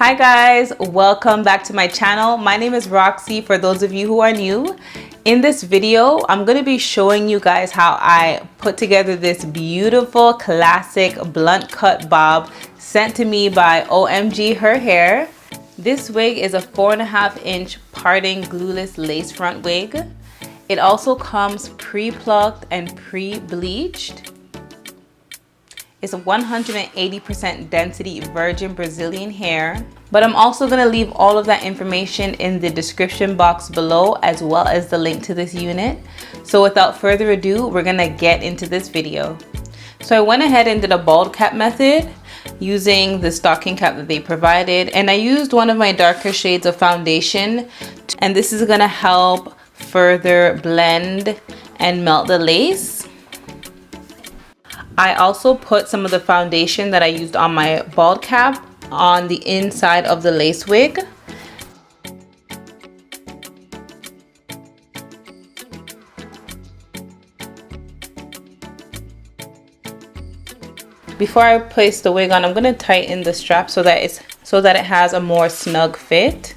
Hi guys, welcome back to my channel. My name is Roxy for those of you who are new. In this video, I'm going to be showing you guys how I put together this beautiful classic blunt cut bob sent to me by OMGHerHair. This wig is a 4.5-inch parting glueless lace front wig. It also comes pre-plucked and pre-bleached. It's a 180% density virgin Brazilian hair, but I'm also gonna leave all of that information in the description box below, as well as the link to this unit. So without further ado, we're gonna get into this video. So I went ahead and did a bald cap method using the stocking cap that they provided, and I used one of my darker shades of foundation, and this is gonna help further blend and melt the lace. I also put some of the foundation that I used on my bald cap on the inside of the lace wig. Before I place the wig on, I'm going to tighten the strap so that it has a more snug fit.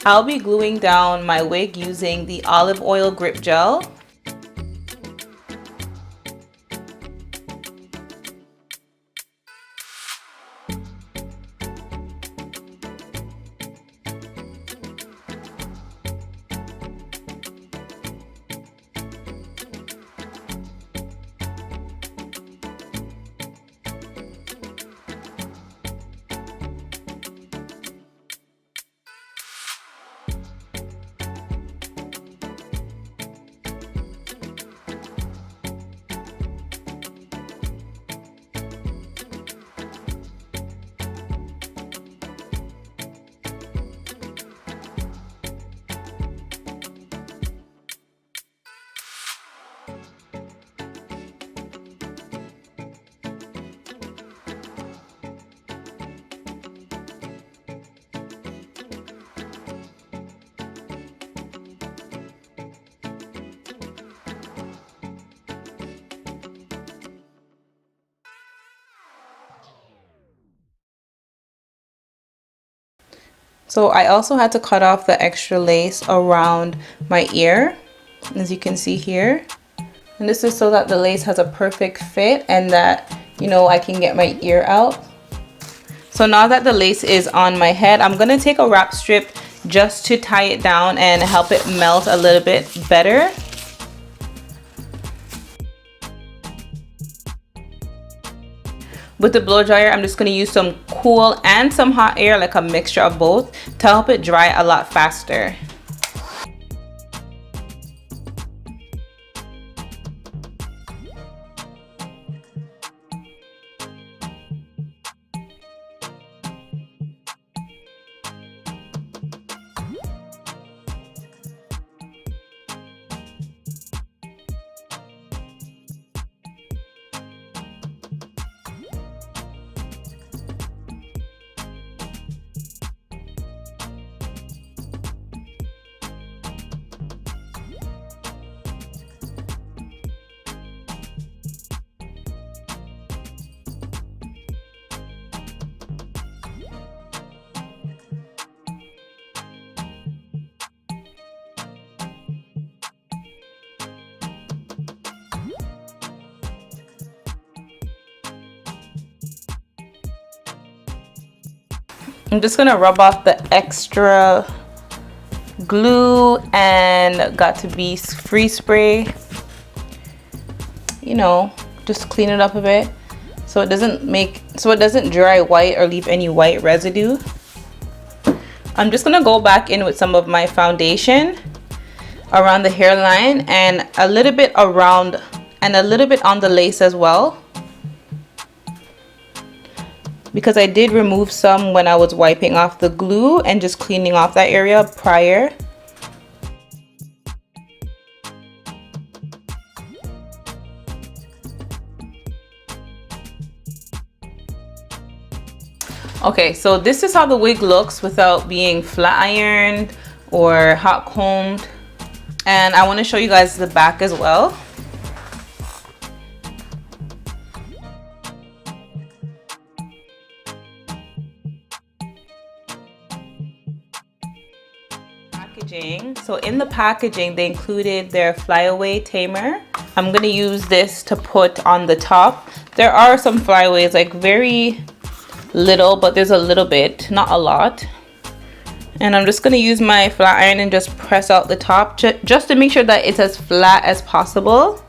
I'll be gluing down my wig using the olive oil grip gel. So I also had to cut off the extra lace around my ear, as you can see here. And this is so that the lace has a perfect fit and that, you know, I can get my ear out. So now that the lace is on my head, I'm gonna take a wrap strip just to tie it down and help it melt a little bit better. With the blow dryer, I'm just going to use some cool and some hot air, like a mixture of both, to help it dry a lot faster. I'm just gonna rub off the extra glue and got to be free spray, you know, just clean it up a bit so it doesn't dry white or leave any white residue. I'm just gonna go back in with some of my foundation around the hairline and a little bit around and a little bit on the lace as well. because I did remove some when I was wiping off the glue and just cleaning off that area prior. Okay, so this is how the wig looks without being flat ironed or hot combed. And I want to show you guys the back as well. Packaging. So in the packaging, they included their flyaway tamer. I'm going to use this to put on the top. There are some flyaways, like very little, but there's a little bit, not a lot. And I'm just going to use my flat iron and just press out the top just to make sure that it's as flat as possible.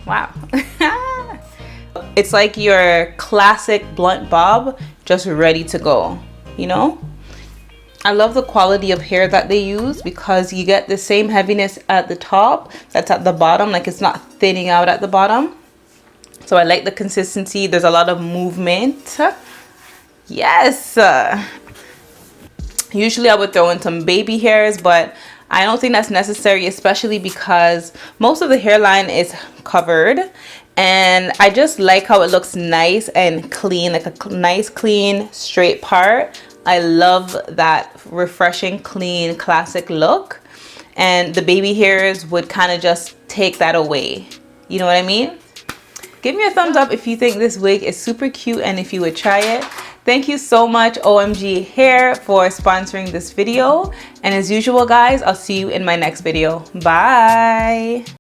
Wow. It's like your classic blunt bob, just ready to go, you know? I love the quality of hair that they use because you get the same heaviness at the top that's at the bottom, like it's not thinning out at the bottom. So I like the consistency. There's a lot of movement. Yes. Usually I would throw in some baby hairs, but I don't think that's necessary, especially because most of the hairline is covered, and I just like how it looks nice and clean, like a nice clean straight part. I love that refreshing, clean, classic look, and the baby hairs would kind of just take that away. You know what I mean? Give me a thumbs up if you think this wig is super cute and if you would try it. Thank you so much, OMG Hair, for sponsoring this video. And as usual, guys, I'll see you in my next video. Bye.